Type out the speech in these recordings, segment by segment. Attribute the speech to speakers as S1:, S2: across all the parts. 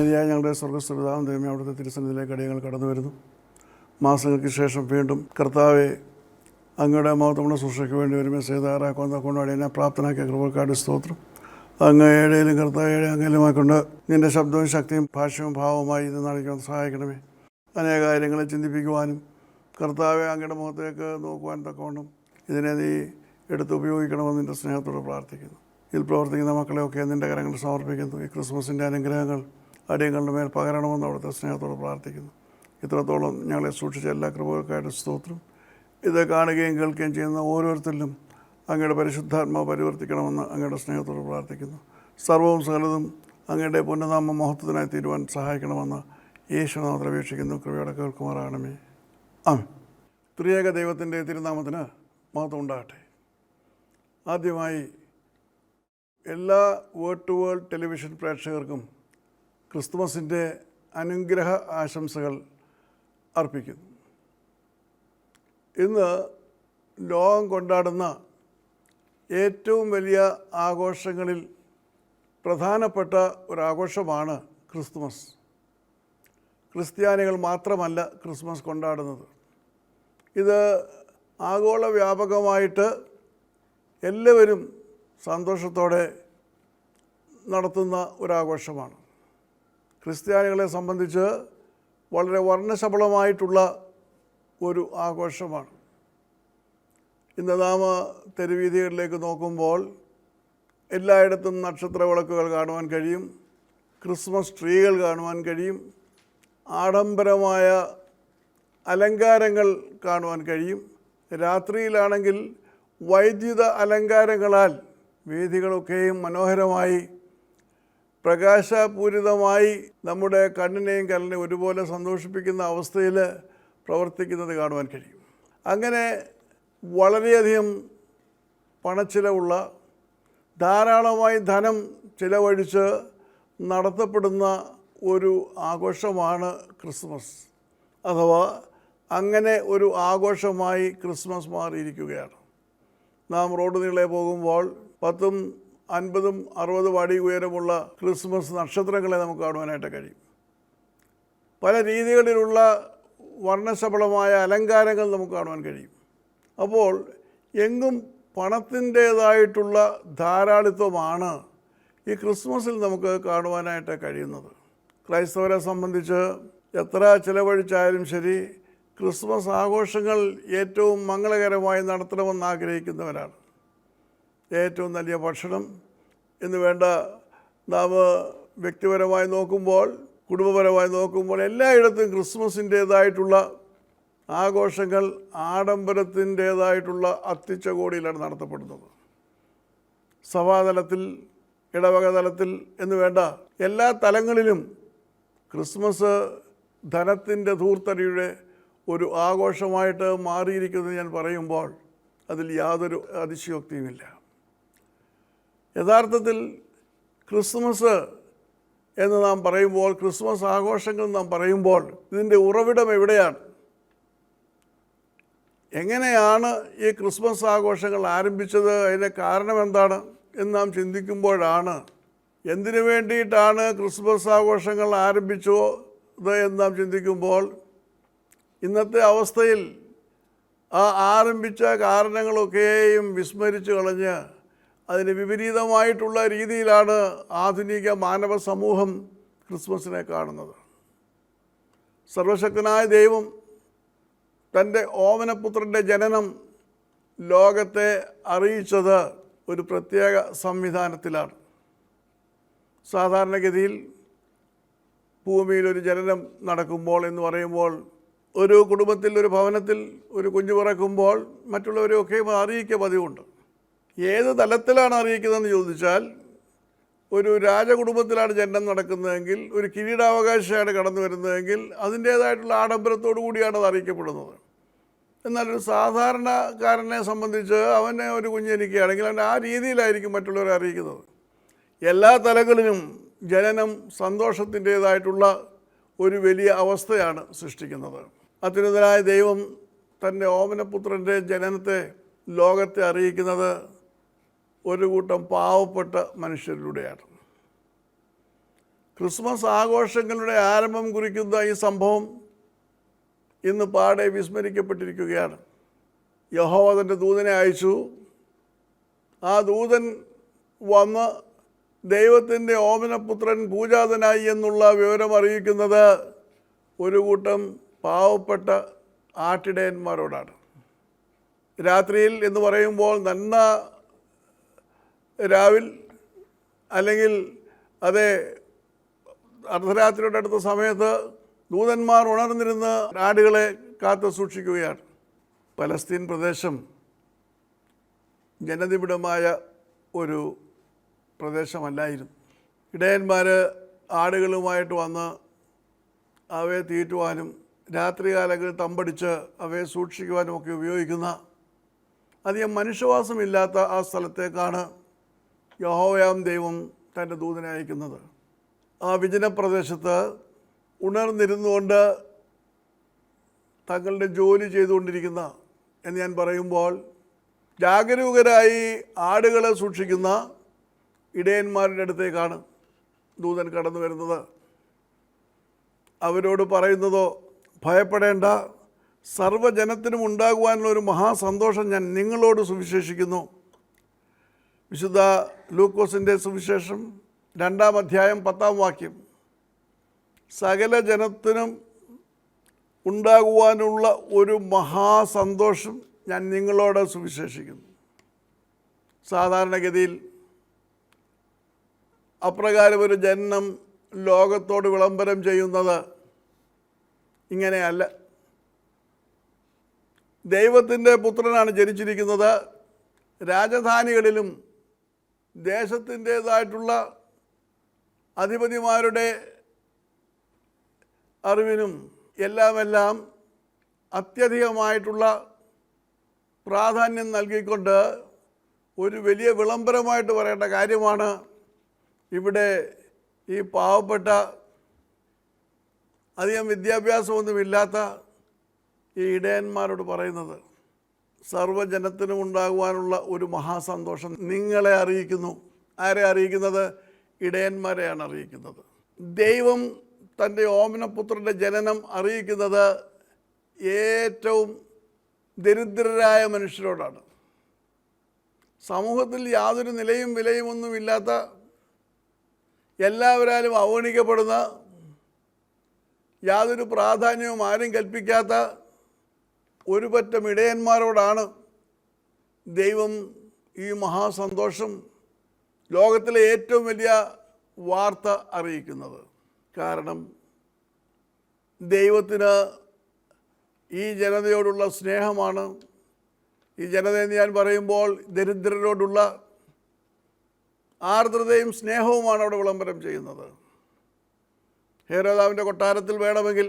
S1: സ്നേഹിതയായ ഞങ്ങളുടെ സ്വർഗ്ഗസ്ഥപിതാവും ദൈവമേ, അവിടുത്തെ തിരുസന്നിധിയിലേക്ക് അടിയങ്ങൾ കടന്നു വരുന്നു. മാസങ്ങൾക്ക് ശേഷം വീണ്ടും കർത്താവെ, അങ്ങയുടെ മഹത്വമുള്ള ശുശ്രൂഷയ്ക്ക് വേണ്ടി ഒരു മെസ്സേജ് തയ്യാറാക്കുന്ന അടിയനെ പ്രാപ്തനാക്കിയ കൃപക്കാരുടെ സ്തോത്രം. അങ്ങ് ഏഴയിലും കർത്താവ് അങ്ങയിലുമായിക്കൊണ്ട് നിൻ്റെ ശബ്ദവും ശക്തിയും ഭാഷ്യവും ഭാവവുമായി ഇത് നടിക്കാൻ സഹായിക്കണമേ. അനേക കാര്യങ്ങളെ ചിന്തിപ്പിക്കുവാനും കർത്താവെ അങ്ങയുടെ മുഖത്തേക്ക് നോക്കുവാൻ തക്കവണ്ണം ഇതിനെ നീ എടുത്ത് ഉപയോഗിക്കണമെന്ന് നിൻ്റെ സ്നേഹത്തോട് പ്രാർത്ഥിക്കുന്നു. ഇതിൽ പ്രവർത്തിക്കുന്ന മക്കളെയൊക്കെ നിൻ്റെ കരങ്ങൾ സമർപ്പിക്കുന്നു. ഈ ക്രിസ്മസിൻ്റെ അനുഗ്രഹങ്ങൾ അടിയങ്ങളുടെ മേൽ പകരണമെന്ന് അവിടുത്തെ സ്നേഹത്തോട് പ്രാർത്ഥിക്കുന്നു. ഇത്രത്തോളം ഞങ്ങളെ സൂക്ഷിച്ച എല്ലാ കൃപകൾക്കായിട്ട് സ്തോത്രം. ഇത് കാണുകയും കേൾക്കുകയും ചെയ്യുന്ന ഓരോരുത്തരിലും അങ്ങയുടെ പരിശുദ്ധാത്മാവ് പരിവർത്തിക്കണമെന്ന് അങ്ങയുടെ സ്നേഹത്തോട് പ്രാർത്ഥിക്കുന്നു. സർവവും സകലതും അങ്ങയുടെ പുണ്യനാമ മഹത്വത്തിനായി തീരുവാൻ സഹായിക്കണമെന്ന് യേശുനാമത്തിൽ അപേക്ഷിക്കുന്നു. കൃപയോടെ കേൾക്കുമാറാകണമേ. ആമേൻ. ത്രിയേക ദൈവത്തിൻ്റെ തിരുനാമത്തിന് മഹത്വം ഉണ്ടാകട്ടെ. ആദ്യമായി എല്ലാ വേൾഡ് ടു വേൾഡ് ടെലിവിഷൻ പ്രേക്ഷകർക്കും ക്രിസ്തുമസിൻ്റെ അനുഗ്രഹ ആശംസകൾ അർപ്പിക്കുന്നു. ഇന്ന് ലോകം കൊണ്ടാടുന്ന ഏറ്റവും വലിയ ആഘോഷങ്ങളിൽ പ്രധാനപ്പെട്ട ഒരാഘോഷമാണ് ക്രിസ്തുമസ്. ക്രിസ്ത്യാനികൾ മാത്രമല്ല ക്രിസ്മസ് കൊണ്ടാടുന്നത്. ഇത് ആഗോള വ്യാപകമായിട്ട് എല്ലാവരും സന്തോഷത്തോടെ നടത്തുന്ന ഒരാഘോഷമാണ്. ക്രിസ്ത്യാനികളെ സംബന്ധിച്ച് വളരെ വർണ്ണശബളമായിട്ടുള്ള ഒരു ആഘോഷമാണ്. ഇന്ന് നാം തെരുവീഥികളിലേക്ക് നോക്കുമ്പോൾ എല്ലായിടത്തും നക്ഷത്ര വിളക്കുകൾ കാണുവാൻ കഴിയും, ക്രിസ്മസ് ട്രീകൾ കാണുവാൻ കഴിയും, ആഡംബരമായ അലങ്കാരങ്ങൾ കാണുവാൻ കഴിയും. രാത്രിയിലാണെങ്കിൽ വൈദ്യുത അലങ്കാരങ്ങളാൽ വേദികളൊക്കെയും മനോഹരമായി പ്രകാശപൂരിതമായി നമ്മുടെ കണ്ണിനെയും കരളിനെയും ഒരുപോലെ സന്തോഷിപ്പിക്കുന്ന അവസ്ഥയിൽ പ്രവർത്തിക്കുന്നത് കാണുവാൻ കഴിയും. അങ്ങനെ വളരെയധികം പണച്ചിലവുള്ള, ധാരാളമായി ധനം ചിലവഴിച്ച് നടത്തപ്പെടുന്ന ഒരു ആഘോഷമാണ് ക്രിസ്മസ്. അഥവാ അങ്ങനെ ഒരു ആഘോഷമായി ക്രിസ്മസ് മാറിയിരിക്കുകയാണ്. നാം റോഡ് നീളെ പോകുമ്പോൾ 10, 50, 60 അടി ഉയരമുള്ള ക്രിസ്മസ് നക്ഷത്രങ്ങളെ നമുക്ക് കാണുവാനായിട്ട് കഴിയും. പല രീതികളിലുള്ള വർണ്ണശബളമായ അലങ്കാരങ്ങൾ നമുക്ക് കാണുവാൻ കഴിയും. അപ്പോൾ എങ്ങും പണത്തിൻ്റേതായിട്ടുള്ള ധാരാളിത്വമാണ് ഈ ക്രിസ്മസിൽ നമുക്ക് കാണുവാനായിട്ട് കഴിയുന്നത്. ക്രൈസ്തവരെ സംബന്ധിച്ച് എത്ര ചിലവഴിച്ചാലും ശരി, ക്രിസ്മസ് ആഘോഷങ്ങൾ ഏറ്റവും മംഗളകരമായി നടത്തണമെന്ന് ആഗ്രഹിക്കുന്നവരാണ്. ഏറ്റവും നല്ല ഭക്ഷണം എന്ന് വേണ്ട, നാം വ്യക്തിപരമായി നോക്കുമ്പോൾ, കുടുംബപരമായി നോക്കുമ്പോൾ എല്ലായിടത്തും ക്രിസ്മസിൻ്റേതായിട്ടുള്ള ആഘോഷങ്ങൾ ആഡംബരത്തിൻ്റേതായിട്ടുള്ള അത്തിച്ചകോടിയിലാണ് നടത്തപ്പെടുന്നത്. സഭാതലത്തിൽ, ഇടവക തലത്തിൽ എന്ന് വേണ്ട എല്ലാ തലങ്ങളിലും ക്രിസ്മസ് ധനത്തിൻ്റെ ധൂർത്തടിയുടെ ഒരു ആഘോഷമായിട്ട് മാറിയിരിക്കുന്നത് ഞാൻ പറയുമ്പോൾ അതിൽ യാതൊരു അതിശയോക്തിയുമില്ല. യഥാർത്ഥത്തിൽ ക്രിസ്മസ് എന്ന് നാം പറയുമ്പോൾ, ക്രിസ്മസ് ആഘോഷങ്ങൾ നാം പറയുമ്പോൾ ഇതിൻ്റെ ഉറവിടം എവിടെയാണ്? എങ്ങനെയാണ് ഈ ക്രിസ്മസ് ആഘോഷങ്ങൾ ആരംഭിച്ചത്? അതിൻ്റെ കാരണം എന്താണ് എന്ന് നാം ചിന്തിക്കുമ്പോഴാണ്, എന്തിനു വേണ്ടിയിട്ടാണ് ക്രിസ്മസ് ആഘോഷങ്ങൾ ആരംഭിച്ചത് എന്ന് നാം ചിന്തിക്കുമ്പോൾ ഇന്നത്തെ അവസ്ഥയിൽ ആ ആരംഭിച്ച കാരണങ്ങളൊക്കെയും വിസ്മരിച്ച് കളഞ്ഞ് അതിന് വിപരീതമായിട്ടുള്ള രീതിയിലാണ് ആധുനിക മാനവ സമൂഹം ക്രിസ്മസിനെ കാണുന്നത്. സർവശക്തനായ ദൈവം തൻ്റെ ഓമനപുത്രൻ്റെ ജനനം ലോകത്തെ അറിയിച്ചത് ഒരു പ്രത്യേക സംവിധാനത്തിലാണ്. സാധാരണഗതിയിൽ ഭൂമിയിലൊരു ജനനം നടക്കുമ്പോൾ എന്ന് പറയുമ്പോൾ, ഒരു കുടുംബത്തിൽ, ഒരു ഭവനത്തിൽ ഒരു കുഞ്ഞു പിറക്കുമ്പോൾ മറ്റുള്ളവരെയൊക്കെ അറിയിക്കുക പതിവുണ്ട്. ഏത് തലത്തിലാണ് അറിയിക്കുന്നതെന്ന് ചോദിച്ചാൽ, ഒരു രാജകുടുംബത്തിലാണ് ജനനം നടക്കുന്നതെങ്കിൽ, ഒരു കിരീടാവകാശിയാണ് കടന്നു വരുന്നതെങ്കിൽ അതിൻ്റേതായിട്ടുള്ള ആഡംബരത്തോടു കൂടിയാണ് അത് അറിയിക്കപ്പെടുന്നത്. എന്നാൽ ഒരു സാധാരണക്കാരനെ സംബന്ധിച്ച് അവനെ ഒരു കുഞ്ഞെനിക്കുകയാണെങ്കിൽ അവൻ ആ രീതിയിലായിരിക്കും മറ്റുള്ളവരെ അറിയിക്കുന്നത്. എല്ലാ തലങ്ങളിലും ജനനം സന്തോഷത്തിൻ്റേതായിട്ടുള്ള ഒരു വലിയ അവസ്ഥയാണ് സൃഷ്ടിക്കുന്നത്. അത്യുന്നതനായ ദൈവം തൻ്റെ ഓമനപുത്രൻ്റെ ജനനത്തെ ലോകത്തെ അറിയിക്കുന്നത് ഒരു കൂട്ടം പാവപ്പെട്ട മനുഷ്യരിലൂടെയാണ്. ക്രിസ്മസ് ആഘോഷങ്ങളുടെ ആരംഭം കുറിക്കുന്ന ഈ സംഭവം ഇന്ന് പാടെ വിസ്മരിക്കപ്പെട്ടിരിക്കുകയാണ്. യഹോവ തൻ്റെ ദൂതനെ അയച്ചു. ആ ദൂതൻ വന്ന് ദൈവത്തിൻ്റെ ഓമനപുത്രൻ പൂജാതനായി എന്നുള്ള വിവരം അറിയിക്കുന്നത് ഒരു കൂട്ടം പാവപ്പെട്ട ആട്ടിടയന്മാരോടാണ്. രാത്രിയിൽ എന്ന് പറയുമ്പോൾ നന്ന രാവിൽ അല്ലെങ്കിൽ അതേ അർദ്ധരാത്രിയുടെ അടുത്ത സമയത്ത് ദൂതന്മാർ ഉണർന്നിരുന്ന് ആടുകളെ കാത്തു സൂക്ഷിക്കുകയാണ്. പലസ്തീൻ പ്രദേശം ജനനിബിഡമായ ഒരു പ്രദേശമല്ലായിരുന്നു. ഇടയന്മാർ ആടുകളുമായിട്ട് വന്ന് അവയെ തീറ്റുവാനും രാത്രികാലങ്ങളിൽ തമ്പടിച്ച് അവയെ സൂക്ഷിക്കുവാനും ഒക്കെ ഉപയോഗിക്കുന്ന അധികം മനുഷ്യവാസമില്ലാത്ത ആ സ്ഥലത്തേക്കാണ് യഹോവയാം ദൈവം തൻ്റെ ദൂതനെ അയക്കുന്നത്. ആ വിജനപ്രദേശത്ത് ഉണർന്നിരുന്നുകൊണ്ട് തങ്ങളുടെ ജോലി ചെയ്തുകൊണ്ടിരിക്കുന്ന എന്ന് ഞാൻ പറയുമ്പോൾ ജാഗരൂകരായി ആടുകളെ സൂക്ഷിക്കുന്ന ഇടയന്മാരുടെ അടുത്തേക്കാണ് ദൂതൻ കടന്നു വരുന്നത്. അവരോട് പറയുന്നതോ, ഭയപ്പെടേണ്ട, സർവ്വജനത്തിനും ഉണ്ടാകുവാനുള്ള ഒരു മഹാസന്തോഷം ഞാൻ നിങ്ങളോട് സുവിശേഷിക്കുന്നു. വിശുദ്ധ ലൂക്കോസിൻ്റെ സുവിശേഷം 2-ാം അധ്യായം 10-ാം വാക്യം. സകല ജനത്തിനും ഉണ്ടാകുവാനുള്ള ഒരു മഹാസന്തോഷം ഞാൻ നിങ്ങളോട് സുവിശേഷിക്കുന്നു. സാധാരണഗതിയിൽ അപ്രകാരം ഒരു ജനനം ലോകത്തോട് വിളംബരം ചെയ്യുന്നത് ഇങ്ങനെയല്ല. ദൈവത്തിൻ്റെ പുത്രനാണ് ജനിച്ചിരിക്കുന്നത്. രാജധാനികളിലും ദേശത്തിൻ്റേതായിട്ടുള്ള അധിപതിമാരുടെ അറിവിനും എല്ലാം അത്യധികമായിട്ടുള്ള പ്രാധാന്യം നൽകിക്കൊണ്ട് ഒരു വലിയ വിളംബരമായിട്ട് പറയേണ്ട കാര്യമാണ് ഇവിടെ ഈ പാവപ്പെട്ട അധികം വിദ്യാഭ്യാസമൊന്നുമില്ലാത്ത ഈ ഇടയന്മാരോട് പറയുന്നത്. സർവ്വജനത്തിനും ഉണ്ടാകുവാനുള്ള ഒരു മഹാസന്തോഷം നിങ്ങളെ അറിയിക്കുന്നു. ആരെ അറിയിക്കുന്നത്? ഇടയന്മാരെയാണ് അറിയിക്കുന്നത്. ദൈവം തൻ്റെ ഓമനപുത്രൻ്റെ ജനനം അറിയിക്കുന്നത് ഏറ്റവും ദരിദ്രരായ മനുഷ്യരോടാണ്. സമൂഹത്തിൽ യാതൊരു നിലയും വിലയും ഒന്നുമില്ലാത്ത, എല്ലാവരാലും അവഗണിക്കപ്പെടുന്ന, യാതൊരു പ്രാധാന്യവും ആരും കൽപ്പിക്കാത്ത ഒരു പറ്റം ഇടയന്മാരോടാണ് ദൈവം ഈ മഹാസന്തോഷം, ലോകത്തിലെ ഏറ്റവും വലിയ വാർത്ത അറിയിക്കുന്നത്. കാരണം ദൈവത്തിന് ഈ ജനതയോടുള്ള സ്നേഹമാണ്. ഈ ജനതയെന്ന് ഞാൻ പറയുമ്പോൾ ദരിദ്രരോടുള്ള ആർദ്രതയും സ്നേഹവുമാണ് അവിടെ വിളംബരം ചെയ്യുന്നത്. ഹേരോദാവിൻ്റെ കൊട്ടാരത്തിൽ വേണമെങ്കിൽ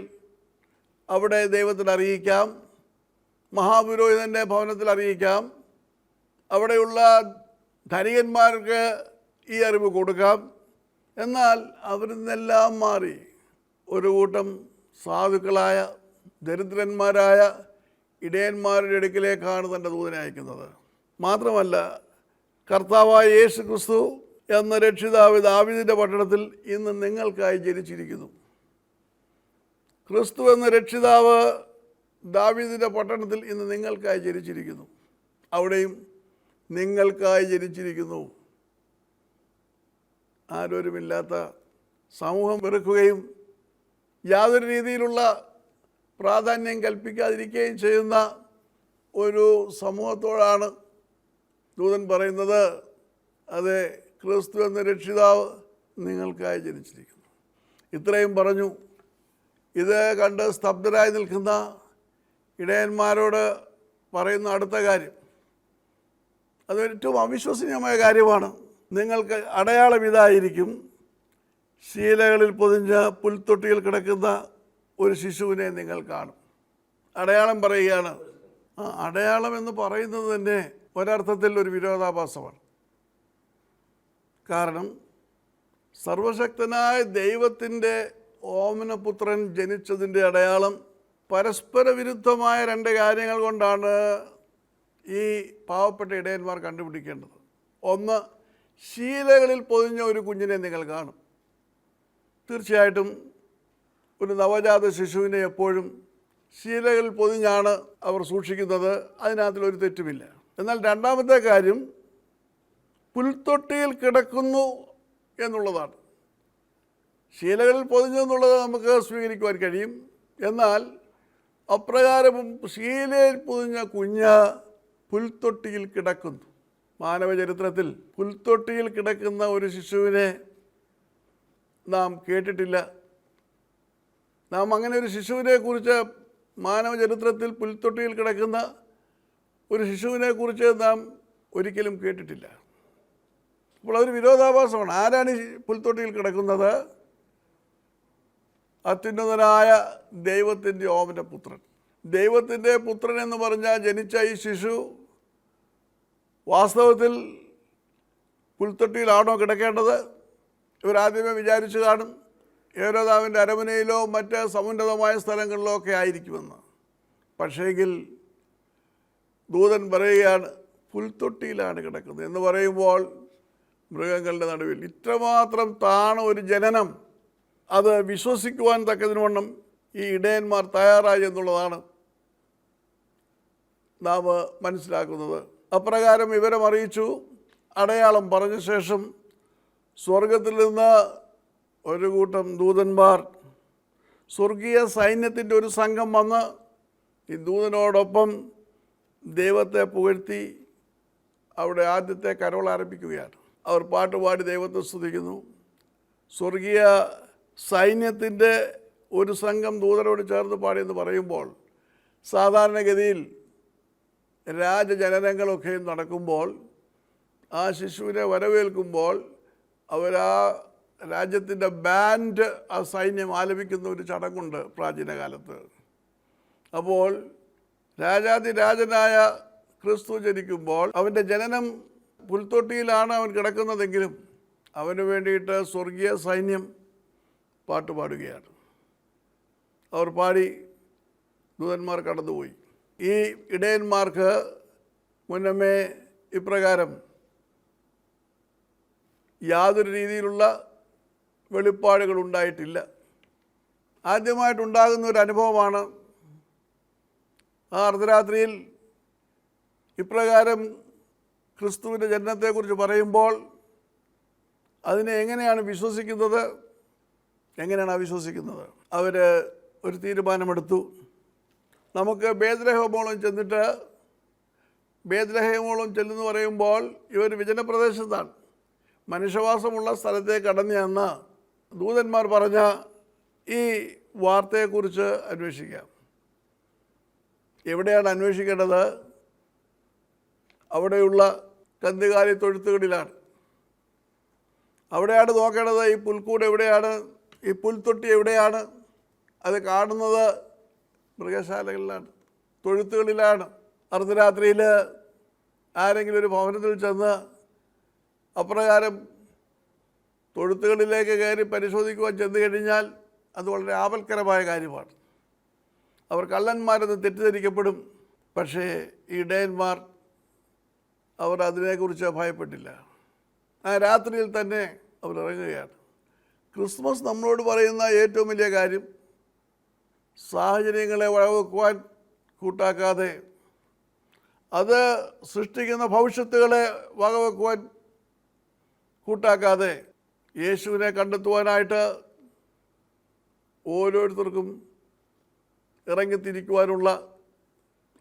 S1: അവിടെ ദൈവത്തിന് അറിയിക്കാം, മഹാപുരോഹിതൻ്റെ ഭവനത്തിൽ അറിയിക്കാം, അവിടെയുള്ള ധനികന്മാർക്ക് ഈ അറിവ് കൊടുക്കാം. എന്നാൽ അവരിൽ നിന്നെല്ലാം മാറി ഒരു കൂട്ടം സാധുക്കളായ ദരിദ്രന്മാരായ ഇടയന്മാരുടെ അടുക്കിലേക്കാണ് തൻ്റെ ദൂതനെ അയക്കുന്നത്. മാത്രമല്ല, കർത്താവായ യേശു ക്രിസ്തു എന്ന രക്ഷിതാവ് ദാവീദിൻ്റെ പട്ടണത്തിൽ ഇന്ന് നിങ്ങൾക്കായി ജനിച്ചിരിക്കുന്നു. ക്രിസ്തു എന്ന രക്ഷിതാവ് ദാവീദിൻ്റെ പട്ടണത്തിൽ ഇന്ന് നിങ്ങൾക്കായി ജനിച്ചിരിക്കുന്നു. അവിടെയും നിങ്ങൾക്കായി ജനിച്ചിരിക്കുന്നു. ആരോരുമില്ലാത്ത, സമൂഹം വെറുക്കുകയും യാതൊരു രീതിയിലുള്ള പ്രാധാന്യം കൽപ്പിക്കാതിരിക്കുകയും ചെയ്യുന്ന ഒരു സമൂഹത്തോടാണ് ദൂതൻ പറയുന്നത്, അതെ, ക്രിസ്തു എന്ന രക്ഷിതാവ് നിങ്ങൾക്കായി ജനിച്ചിരിക്കുന്നു. ഇത്രയും പറഞ്ഞു. ഇത് കണ്ട് സ്തബ്ധരായി നിൽക്കുന്ന ഇടയന്മാരോട് പറയുന്ന അടുത്ത കാര്യം, അത് ഏറ്റവും അവിശ്വസനീയമായ കാര്യമാണ്. നിങ്ങൾക്ക് അടയാളം ഇതായിരിക്കും: ശീലകളിൽ പൊതിഞ്ഞ പുൽത്തൊട്ടിയിൽ കിടക്കുന്ന ഒരു ശിശുവിനെ നിങ്ങൾ കാണും. അടയാളം പറയുകയാണ്. അടയാളം എന്ന് പറയുന്നത് തന്നെ ഒരർത്ഥത്തിൽ ഒരു വിരോധാഭാസമാണ്. കാരണം സർവശക്തനായ ദൈവത്തിൻ്റെ ഓമനപുത്രൻ ജനിച്ചതിൻ്റെ അടയാളം പരസ്പര വിരുദ്ധമായ രണ്ട് കാര്യങ്ങൾ കൊണ്ടാണ് ഈ പാവപ്പെട്ട ഇടയന്മാർ കണ്ടുപിടിക്കേണ്ടത്. ഒന്ന്, ശീലകളിൽ പൊതിഞ്ഞ ഒരു കുഞ്ഞിനെ നിങ്ങൾ കാണും. തീർച്ചയായിട്ടും ഒരു നവജാത ശിശുവിനെ എപ്പോഴും ശീലകളിൽ പൊതിഞ്ഞാണ് അവർ സൂക്ഷിക്കുന്നത്. അതിനകത്തിലൊരു തെറ്റുമില്ല. എന്നാൽ രണ്ടാമത്തെ കാര്യം പുൽത്തൊട്ടിയിൽ കിടക്കുന്നു എന്നുള്ളതാണ്. ശീലകളിൽ പൊതിഞ്ഞു എന്നുള്ളത് നമുക്ക് സ്വീകരിക്കുവാൻ കഴിയും. എന്നാൽ അപ്രകാരം ശീലയിൽ പൊതിഞ്ഞ കുഞ്ഞ് പുൽത്തൊട്ടിയിൽ കിടക്കുന്നു. മാനവചരിത്രത്തിൽ പുൽത്തൊട്ടിയിൽ കിടക്കുന്ന ഒരു ശിശുവിനെ നാം കേട്ടിട്ടില്ല. നാം അങ്ങനെ ഒരു ശിശുവിനെ കുറിച്ച് മാനവചരിത്രത്തിൽ പുൽത്തൊട്ടിയിൽ കിടക്കുന്ന ഒരു ശിശുവിനെ കുറിച്ച് നാം ഒരിക്കലും കേട്ടിട്ടില്ല. അപ്പോൾ അതൊരു വിരോധാഭാസമാണ്. ആരാണ് ഈ പുൽത്തൊട്ടിയിൽ കിടക്കുന്നത്? അത്യുന്നതനായ ദൈവത്തിൻ്റെ ഓമന പുത്രൻ. ദൈവത്തിൻ്റെ പുത്രൻ എന്ന് പറഞ്ഞാൽ ജനിച്ച ഈ ശിശു വാസ്തവത്തിൽ പുൽത്തൊട്ടിയിലാണോ കിടക്കേണ്ടത്? ഇവരാദ്യമേ വിചാരിച്ചു കാണും ഹേരോദാവിൻ്റെ അരമനയിലോ മറ്റ് സമുന്നതമായ സ്ഥലങ്ങളിലോ ഒക്കെ ആയിരിക്കുമെന്ന്. പക്ഷേങ്കിൽ ദൂതൻ പറയുകയാണ് പുൽത്തൊട്ടിയിലാണ് കിടക്കുന്നത് എന്ന് പറയുമ്പോൾ മൃഗങ്ങളുടെ നടുവിൽ ഇത്രമാത്രം താണ ഒരു ജനനം, അത് വിശ്വസിക്കുവാൻ തക്കതിനുവണ്ണം ഈ ഇടയന്മാർ തയ്യാറായി എന്നുള്ളതാണ് നാം മനസ്സിലാക്കുന്നത്. അപ്രകാരം വിവരം അറിയിച്ചു, അടയാളം പറഞ്ഞ ശേഷം സ്വർഗത്തിൽ നിന്ന് ഒരു കൂട്ടം ദൂതന്മാർ, സ്വർഗീയ സൈന്യത്തിൻ്റെ ഒരു സംഘം വന്ന് ഈ ദൂതനോടൊപ്പം ദൈവത്തെ പുകഴ്ത്തി അവിടെ ആദ്യത്തെ കരോൾ ആരംഭിക്കുകയാണ്. അവർ പാട്ടുപാടി ദൈവത്തെ സ്തുതിക്കുന്നു. സ്വർഗീയ സൈന്യത്തിൻ്റെ ഒരു സംഘം ദൂതരോട് ചേർന്ന് പാടിയെന്ന് പറയുമ്പോൾ സാധാരണഗതിയിൽ രാജജനനങ്ങളൊക്കെയും നടക്കുമ്പോൾ ആ ശിശുവിനെ വരവേൽക്കുമ്പോൾ അവരാ രാജ്യത്തിൻ്റെ ബാൻഡ് ആ സൈന്യം ആലപിക്കുന്ന ഒരു ചടങ്ങുണ്ട് പ്രാചീന കാലത്ത്. അപ്പോൾ രാജാതിരാജനായ ക്രിസ്തു ജനിക്കുമ്പോൾ അവൻ്റെ ജനനം പുൽത്തൊട്ടിയിലാണ് അവൻ കിടക്കുന്നതെങ്കിലും അവന് വേണ്ടിയിട്ട് സ്വർഗീയ സൈന്യം പാട്ടുപാടുകയാണ്. അവർ പാടി ദൂതന്മാർ കടന്നുപോയി. ഈ ഇടയന്മാർക്ക് മുന്നമേ ഇപ്രകാരം യാതൊരു രീതിയിലുള്ള വെളിപ്പാടുകൾ ഉണ്ടായിട്ടില്ല. ആദ്യമായിട്ടുണ്ടാകുന്ന ഒരു അനുഭവമാണ് ആ അർദ്ധരാത്രിയിൽ ഇപ്രകാരം ക്രിസ്തുവിൻ്റെ ജനനത്തെക്കുറിച്ച് പറയുമ്പോൾ അതിനെ എങ്ങനെയാണ് വിശ്വസിക്കുന്നത്? അവർ ഒരു തീരുമാനമെടുത്തു. നമുക്ക് ബേത്ലഹേമോളം ചെന്നിട്ട്, ബേത്ലഹേമോളം ചെല്ലുന്നു പറയുമ്പോൾ ഇവർ വിജനപ്രദേശത്താണ്, മനുഷ്യവാസമുള്ള സ്ഥലത്തേക്ക് കടന്നു ചെന്ന് ദൂതന്മാർ പറഞ്ഞ ഈ വാർത്തയെക്കുറിച്ച് അന്വേഷിക്കാം. എവിടെയാണ് അന്വേഷിക്കേണ്ടത്? അവിടെയുള്ള കന്നുകാലി തൊഴുത്തുകളിലാണ്. അവിടെയാണ് നോക്കേണ്ടത്. ഈ പുൽക്കൂട് എവിടെയാണ്? ഈ പുൽത്തൊട്ടി എവിടെയാണ്? അത് കാണുന്നത് മൃഗശാലകളിലാണ്, തൊഴുത്തുകളിലാണ്. അർദ്ധരാത്രിയിൽ ആരെങ്കിലും ഒരു ഭവനത്തിൽ ചെന്ന് അപ്രകാരം തൊഴുത്തുകളിലേക്ക് കയറി പരിശോധിക്കുവാൻ ചെന്ന് കഴിഞ്ഞാൽ അത് വളരെ ആപൽക്കരമായ കാര്യമാണ്. അവർ കള്ളന്മാരെന്ന് തെറ്റിദ്ധരിക്കപ്പെടും. പക്ഷേ ഈ ഇടയന്മാർ അവർ അതിനെക്കുറിച്ച് ഭയപ്പെട്ടില്ല. ആ രാത്രിയിൽ തന്നെ അവർ ഇറങ്ങുകയാണ്. ക്രിസ്മസ് നമ്മളോട് പറയുന്ന ഏറ്റവും വലിയ കാര്യം സാഹചര്യങ്ങളെ വഴവെക്കുവാൻ കൂട്ടാക്കാതെ, അത് സൃഷ്ടിക്കുന്ന ഭവിഷ്യത്തുകളെ വകവെക്കുവാൻ കൂട്ടാക്കാതെ യേശുവിനെ കണ്ടെത്തുവാനായിട്ട് ഓരോരുത്തർക്കും ഇറങ്ങിത്തിരിക്കുവാനുള്ള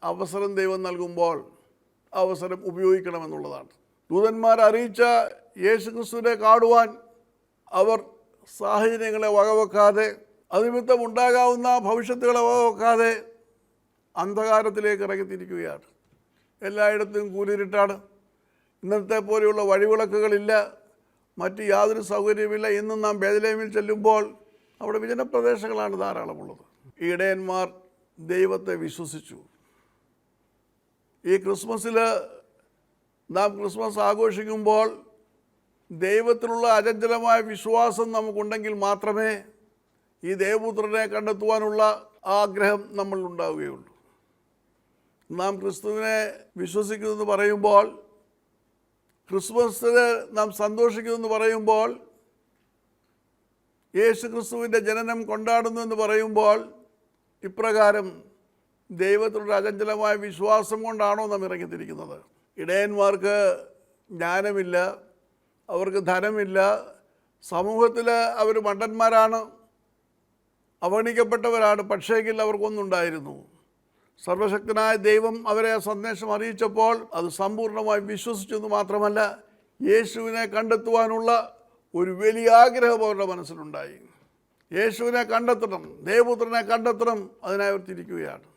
S1: അവസരം ദൈവം നൽകുമ്പോൾ അവസരം ഉപയോഗിക്കണമെന്നുള്ളതാണ്. ദൂതന്മാർ അറിയിച്ച യേശു ക്രിസ്തുവിനെ കാണുവാൻ അവർ സാഹചര്യങ്ങളെ വകവെക്കാതെ, അതുനിമിത്തം ഉണ്ടാകാവുന്ന ഭവിഷ്യത്തുകളെ വകവെക്കാതെ അന്ധകാരത്തിലേക്ക് ഇറങ്ങിത്തിരിക്കുകയാണ്. എല്ലായിടത്തും കൂരിരുട്ടാണ്. ഇന്നത്തെ പോലെയുള്ള വഴിവിളക്കുകളില്ല, മറ്റ് യാതൊരു സൗകര്യമില്ല. ഇന്നും നാം ബേത്ലഹേമിൽ ചെല്ലുമ്പോൾ അവിടെ വിജനപ്രദേശങ്ങളാണ് ധാരാളമുള്ളത്. ഈ ഇടയന്മാർ ദൈവത്തെ വിശ്വസിച്ചു. ഈ ക്രിസ്മസിൽ നാം ക്രിസ്മസ് ആഘോഷിക്കുമ്പോൾ ദൈവത്തിലുള്ള അചഞ്ചലമായ വിശ്വാസം നമുക്കുണ്ടെങ്കിൽ മാത്രമേ ഈ ദേവപുത്രനെ കണ്ടെത്തുവാനുള്ള ആഗ്രഹം നമ്മൾ ഉണ്ടാവുകയുള്ളൂ. നാം ക്രിസ്തുവിനെ വിശ്വസിക്കുന്നെന്ന് പറയുമ്പോൾ, ക്രിസ്മസിന് നാം സന്തോഷിക്കുന്നെന്ന് പറയുമ്പോൾ യേശു ക്രിസ്തുവിൻ്റെ ജനനം കൊണ്ടാടുന്നു എന്ന് പറയുമ്പോൾ ഇപ്രകാരം ദൈവത്തിലുള്ള അചഞ്ചലമായ വിശ്വാസം കൊണ്ടാണോ നാം ഇറങ്ങിത്തിരിക്കുന്നത്? ഇടയന്മാർക്ക് ജ്ഞാനമില്ല, അവർക്ക് ധനമില്ല, സമൂഹത്തിൽ അവർ മണ്ടന്മാരാണ്, അവഗണിക്കപ്പെട്ടവരാണ്. പക്ഷേങ്കിൽ അവർക്കൊന്നുണ്ടായിരുന്നു. സർവശക്തനായ ദൈവം അവരെ ആ സന്ദേശം അറിയിച്ചപ്പോൾ അത് സമ്പൂർണ്ണമായി വിശ്വസിച്ചെന്ന് മാത്രമല്ല, യേശുവിനെ കണ്ടെത്തുവാനുള്ള ഒരു വലിയ ആഗ്രഹം അവരുടെ മനസ്സിലുണ്ടായി. യേശുവിനെ കണ്ടെത്തണം, ദേവപുത്രനെ കണ്ടെത്തണം, അതിനായി അവർ തിരിക്കുകയാണ്.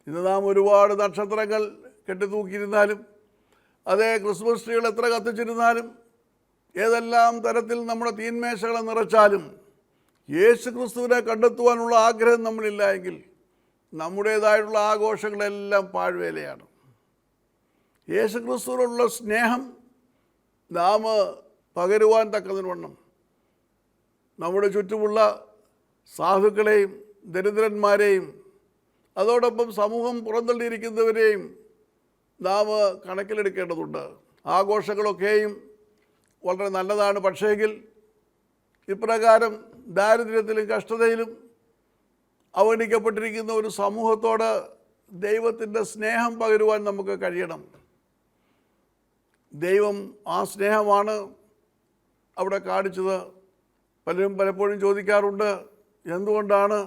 S1: ഇന്ന് നാം ഒരുപാട് നക്ഷത്രങ്ങൾ കെട്ടിത്തൂക്കിയിരുന്നാലും, അതേ ക്രിസ്മസ് ട്രീകൾ എത്ര കത്തിച്ചിരുന്നാലും, ഏതെല്ലാം തരത്തിൽ നമ്മുടെ തീന്മേശകളെ നിറച്ചാലും യേശു ക്രിസ്തുവിനെ കണ്ടെത്തുവാനുള്ള ആഗ്രഹം നമ്മളില്ല എങ്കിൽ നമ്മുടേതായിട്ടുള്ള ആഘോഷങ്ങളെല്ലാം പാഴ്വേലയാണ്. യേശു ക്രിസ്തുവിനുള്ള സ്നേഹം നാം പകരുവാൻ തക്കതിനുവണ്ണം നമ്മുടെ ചുറ്റുമുള്ള സാധുക്കളെയും ദരിദ്രന്മാരെയും അതോടൊപ്പം സമൂഹം പുറന്തള്ളിയിരിക്കുന്നവരെയും നാം കണക്കിലെടുക്കേണ്ടതുണ്ട്. ആഘോഷങ്ങളൊക്കെയും വളരെ നല്ലതാണ്. പക്ഷേങ്കിൽ ഇപ്രകാരം ദാരിദ്ര്യത്തിലും കഷ്ടതയിലും അവഗണിക്കപ്പെട്ടിരിക്കുന്ന ഒരു സമൂഹത്തോട് ദൈവത്തിൻ്റെ സ്നേഹം പകരുവാൻ നമുക്ക് കഴിയണം. ദൈവം ആ സ്നേഹമാണ് അവിടെ കാണിച്ചത്. പലരും പലപ്പോഴും ചോദിക്കാറുണ്ട്, എന്തുകൊണ്ടാണ്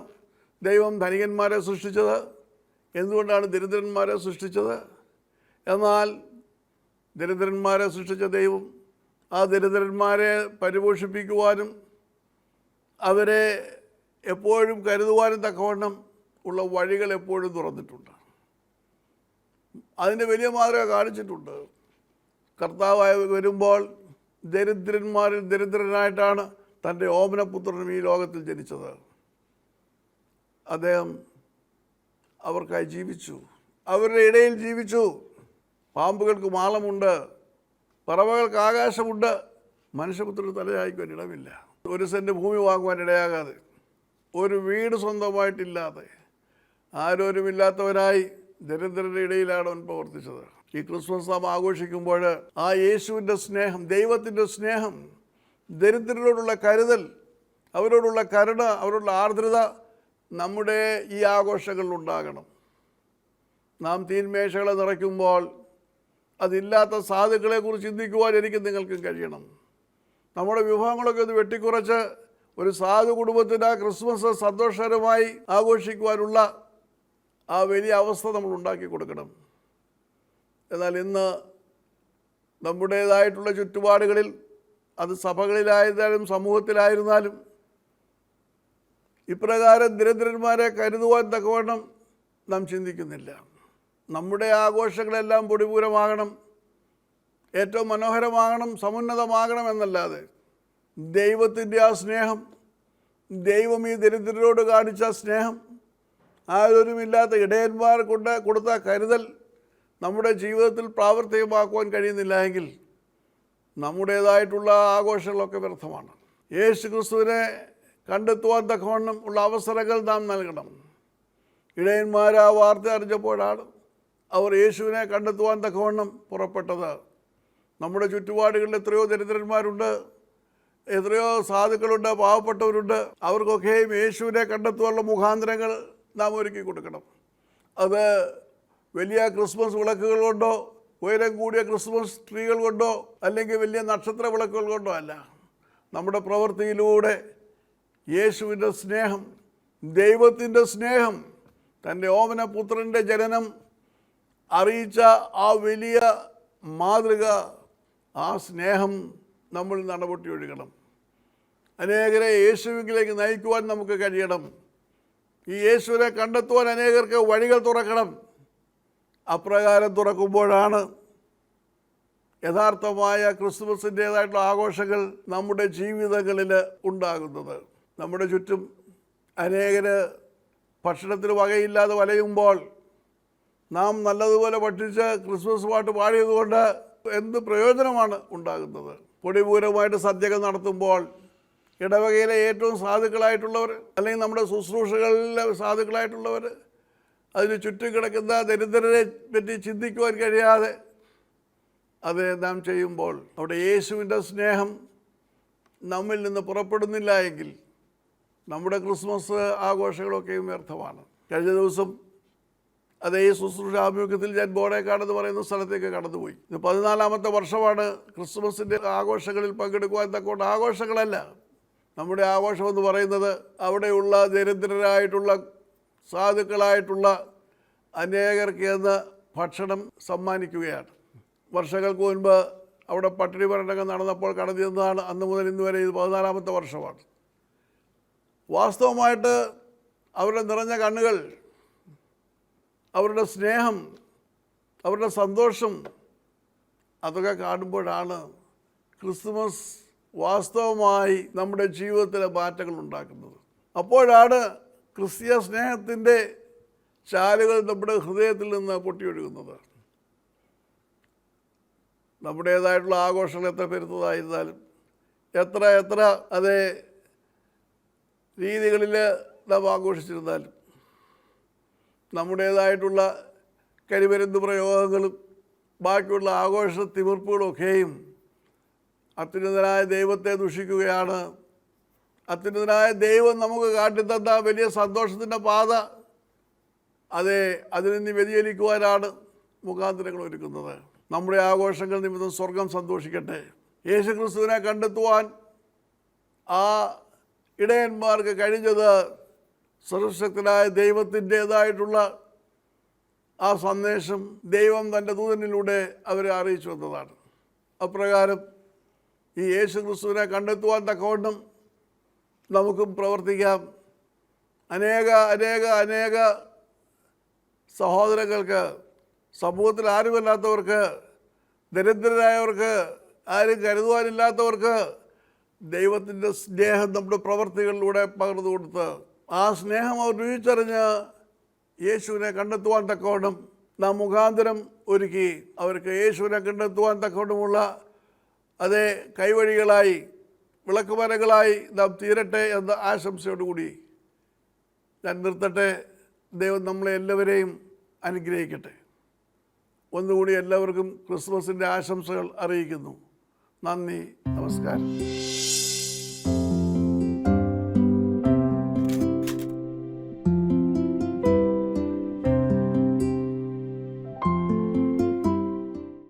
S1: ദൈവം ധനികന്മാരെ സൃഷ്ടിച്ചത്, എന്തുകൊണ്ടാണ് ദരിദ്രന്മാരെ സൃഷ്ടിച്ചത്? എന്നാൽ ദരിദ്രന്മാരെ സൃഷ്ടിച്ച ദൈവം ആ ദരിദ്രന്മാരെ പരിപോഷിപ്പിക്കുവാനും അവരെ എപ്പോഴും കരുതുവാനും തക്കവണ്ണം ഉള്ള വഴികൾ എപ്പോഴും തുറന്നിട്ടുണ്ട്. അതിൻ്റെ വലിയ മാതൃക കാണിച്ചിട്ടുണ്ട്. കർത്താവായി വരുമ്പോൾ ദരിദ്രന്മാരിൽ ദരിദ്രനായിട്ടാണ് തൻ്റെ ഓമനപുത്രനും ഈ ലോകത്തിൽ ജനിച്ചത്. അദ്ദേഹം അവർക്കായി ജീവിച്ചു, അവരുടെ ഇടയിൽ ജീവിച്ചു. പാമ്പുകൾക്ക് മാളമുണ്ട്, പറവകൾക്ക് ആകാശമുണ്ട്, മനുഷ്യപുത്രന് തലയായിക്കുവാൻ ഇടമില്ല. ഒരു സെൻറ്റ് ഭൂമി വാങ്ങുവാൻ ഇടയാകാതെ, ഒരു വീട് സ്വന്തമായിട്ടില്ലാതെ, ആരോരുമില്ലാത്തവരായി ദരിദ്രരുടെ ഇടയിലാണ് അവൻ പ്രവർത്തിച്ചത്. ഈ ക്രിസ്മസ് നാം ആഘോഷിക്കുമ്പോൾ ആ യേശുവിൻ്റെ സ്നേഹം, ദൈവത്തിൻ്റെ സ്നേഹം, ദരിദ്രരോടുള്ള കരുതൽ, അവരോടുള്ള കരുണ, അവരോടുള്ള ആർദ്രത നമ്മുടെ ഈ ആഘോഷങ്ങളിലുണ്ടാകണം. നാം തീന്മേശകളെ നിറയ്ക്കുമ്പോൾ അതില്ലാത്ത സാധുക്കളെക്കുറിച്ച് ചിന്തിക്കുവാൻ എനിക്കും നിങ്ങൾക്കും കഴിയണം. നമ്മുടെ വിഭവങ്ങളൊക്കെ ഒന്ന് വെട്ടിക്കുറച്ച് ഒരു സാധു കുടുംബത്തിന് ആ ക്രിസ്മസ് സന്തോഷകരമായി ആഘോഷിക്കുവാനുള്ള ആ വലിയ അവസ്ഥ നമ്മൾ ഉണ്ടാക്കി കൊടുക്കണം. എന്നാൽ ഇന്ന് നമ്മുടേതായിട്ടുള്ള ചുറ്റുപാടുകളിൽ, അത് സഭകളിലായിരുന്നാലും സമൂഹത്തിലായിരുന്നാലും, ഇപ്രകാരം ദരിദ്രന്മാരെ കരുതുവാൻ തക്കവണ്ണം നാം ചിന്തിക്കുന്നില്ല. നമ്മുടെ ആഘോഷങ്ങളെല്ലാം പൊടിപൂരമാകണം, ഏറ്റവും മനോഹരമാകണം, സമുന്നതമാകണം എന്നല്ലാതെ ദൈവത്തിൻ്റെ ആ സ്നേഹം, ദൈവം ഈ ദരിദ്രരോട് കാണിച്ച സ്നേഹം, ആരോരുമില്ലാത്ത ഇടയന്മാർ കൊണ്ട് കൊടുത്ത കരുതൽ നമ്മുടെ ജീവിതത്തിൽ പ്രാവർത്തികമാക്കുവാൻ കഴിയുന്നില്ല എങ്കിൽ നമ്മുടേതായിട്ടുള്ള ആഘോഷങ്ങളൊക്കെ വ്യർത്ഥമാണ്. യേശു ക്രിസ്തുവിനെ കണ്ടെത്തുവാൻ തക്കവണ്ണം ഉള്ള അവസരങ്ങൾ നാം നൽകണം. ഇടയന്മാർ ആ വാർത്ത അറിഞ്ഞപ്പോഴാണ് അവർ യേശുവിനെ കണ്ടെത്തുവാൻ തക്കവണ്ണം പുറപ്പെട്ടത്. നമ്മുടെ ചുറ്റുപാടുകളിൽ എത്രയോ ദരിദ്രന്മാരുണ്ട്, എത്രയോ സാധുക്കളുണ്ട്, പാവപ്പെട്ടവരുണ്ട്. അവർക്കൊക്കെയും യേശുവിനെ കണ്ടെത്തുവാനുള്ള മുഖാന്തരങ്ങൾ നാം ഒരുക്കി കൊടുക്കണം. അത് വലിയ ക്രിസ്മസ് വിളക്കുകൾ കൊണ്ടോ, ഉയരം കൂടിയ ക്രിസ്മസ് ട്രീകൾ കൊണ്ടോ, അല്ലെങ്കിൽ വലിയ നക്ഷത്ര വിളക്കുകൾ കൊണ്ടോ അല്ല. നമ്മുടെ പ്രവൃത്തിയിലൂടെ യേശുവിൻ്റെ സ്നേഹം, ദൈവത്തിൻ്റെ സ്നേഹം, തൻ്റെ ഓമനപുത്രൻ്റെ ജനനം അറിയിച്ച ആ വലിയ മാതൃക, ആ സ്നേഹം നമ്മൾ നടപൊട്ടി ഒഴുകണം. അനേകരെ യേശുവിലേക്ക് നയിക്കുവാൻ നമുക്ക് കഴിയണം. ഈ യേശുവിനെ കണ്ടെത്തുവാൻ അനേകർക്ക് വഴികൾ തുറക്കണം. അപ്രകാരം തുറക്കുമ്പോഴാണ് യഥാർത്ഥമായ ക്രിസ്തുമസിൻ്റേതായിട്ടുള്ള ആഘോഷങ്ങൾ നമ്മുടെ ജീവിതങ്ങളിൽ ഉണ്ടാകുന്നത്. നമ്മുടെ ചുറ്റും അനേകര് ഭക്ഷണത്തിന് വകയില്ലാതെ വലയുമ്പോൾ നാം നല്ലതുപോലെ ഭക്ഷിച്ച് ക്രിസ്മസ് പാട്ട് പാടിയതുകൊണ്ട് എന്ത് പ്രയോജനമാണ് ഉണ്ടാകുന്നത്? പൊടിപൂരമായിട്ട് സദ്യകൾ നടത്തുമ്പോൾ ഇടവകയിലെ ഏറ്റവും സാധുക്കളായിട്ടുള്ളവർ, അല്ലെങ്കിൽ നമ്മുടെ ശുശ്രൂഷകളിലെ സാധുക്കളായിട്ടുള്ളവർ, അതിന് ചുറ്റും കിടക്കുന്ന ദരിദ്രരെ പറ്റി ചിന്തിക്കുവാൻ കഴിയാതെ അത് നാം ചെയ്യുമ്പോൾ അവിടെ യേശുവിൻ്റെ സ്നേഹം നമ്മിൽ നിന്ന് പുറപ്പെടുന്നില്ല എങ്കിൽ നമ്മുടെ ക്രിസ്മസ് ആഘോഷങ്ങളൊക്കെയും വ്യർത്ഥമാണ്. കഴിഞ്ഞ ദിവസം അതേ ശുശ്രൂഷ ആഭിമുഖ്യത്തിൽ ഞാൻ ബോഡേക്കാട് എന്ന് പറയുന്ന സ്ഥലത്തേക്ക് കടന്നുപോയി. ഇത് 14ാമത്തെ വർഷമാണ് ക്രിസ്മസിൻ്റെ ആഘോഷങ്ങളിൽ പങ്കെടുക്കുവാൻ തക്കൊണ്ട്. ആഘോഷങ്ങളല്ല, നമ്മുടെ ആഘോഷം എന്ന് പറയുന്നത് അവിടെയുള്ള ദരിദ്രരായിട്ടുള്ള സാധുക്കളായിട്ടുള്ള അനേകർക്ക് എന്ന് ഭക്ഷണം സമ്മാനിക്കുകയാണ്. വർഷങ്ങൾക്ക് മുൻപ് അവിടെ പട്ടിണി മരണങ്ങൾ നടന്നപ്പോൾ കടന്നു ചെന്നതാണ്. അന്ന് മുതൽ ഇന്ന് വരെ ഇത് 14ാമത്തെ വർഷമാണ്. വാസ്തവമായിട്ട് അവരുടെ നിറഞ്ഞ കണ്ണുകൾ, അവരുടെ സ്നേഹം, അവരുടെ സന്തോഷം, അതൊക്കെ കാണുമ്പോഴാണ് ക്രിസ്മസ് വാസ്തവമായി നമ്മുടെ ജീവിതത്തിലെ മാറ്റങ്ങൾ ഉണ്ടാക്കുന്നത്. അപ്പോഴാണ് ക്രിസ്തീയ സ്നേഹത്തിൻ്റെ ചാലുകൾ നമ്മുടെ ഹൃദയത്തിൽ നിന്ന് പൊട്ടിയൊഴുകുന്നത്. നമ്മുടേതായിട്ടുള്ള ആഘോഷങ്ങൾ എത്ര പെരുത്തതായിരുന്നാലും, എത്ര അതേ രീതികളിൽ നാം ആഘോഷിച്ചിരുന്നാലും, നമ്മുടേതായിട്ടുള്ള കരിമരുന്ന് പ്രയോഗങ്ങളും ബാക്കിയുള്ള ആഘോഷ തിമിർപ്പുകളൊക്കെയും അത്യുന്നതനായ ദൈവത്തെ ദുഷിക്കുകയാണ്. അത്യുന്നതനായ ദൈവം നമുക്ക് കാട്ടിത്തന്ന വലിയ സന്തോഷത്തിൻ്റെ പാത, അതിൽ നിന്ന് വ്യതിചലിക്കുവാനാണ് മുഖാന്തരങ്ങൾ ഒരുക്കുന്നത്. നമ്മുടെ ആഘോഷങ്ങൾ നിമിത്തം സ്വർഗം സന്തോഷിക്കട്ടെ. യേശുക്രിസ്തുവിനെ കണ്ടെത്തുവാൻ ആ ഇടയന്മാർക്ക് കഴിഞ്ഞത് സർവശക്തനായ ദൈവത്തിൻ്റേതായിട്ടുള്ള ആ സന്ദേശം ദൈവം തൻ്റെ ദൂതനിലൂടെ അവരെ അറിയിച്ചു വന്നതാണ്. അപ്രകാരം ഈ യേശുക്രിസ്തുവിനെ കണ്ടെത്തുവാൻ തക്കവണ്ണം നമുക്കും പ്രവർത്തിക്കാം. അനേക സഹോദരങ്ങൾക്ക്, സമൂഹത്തിൽ ആരുമല്ലാത്തവർക്ക്, ദരിദ്രരായവർക്ക്, ആരും കരുതുവാനില്ലാത്തവർക്ക് ദൈവത്തിൻ്റെ സ്നേഹം നമ്മുടെ പ്രവർത്തികളിലൂടെ പകർന്നു കൊടുത്ത് ആ സ്നേഹം അവർ രുചിച്ചറിഞ്ഞ് യേശുവിനെ കണ്ടെത്തുവാൻ തക്കവണ്ണം നാം മുഖാന്തരം ഒരുക്കി അവർക്ക് യേശുവിനെ കണ്ടെത്തുവാൻ തക്കവണ്ണമുള്ള അതേ കൈവഴികളായി, വിളക്കുമരങ്ങളായി നാം തീരട്ടെ എന്ന ആശംസയോടുകൂടി ഞാൻ നിർത്തട്ടെ. ദൈവം നമ്മളെ എല്ലാവരെയും അനുഗ്രഹിക്കട്ടെ. ഒന്നുകൂടി എല്ലാവർക്കും ക്രിസ്മസിൻ്റെ ആശംസകൾ അറിയിക്കുന്നു. നന്ദി, നമസ്കാരം.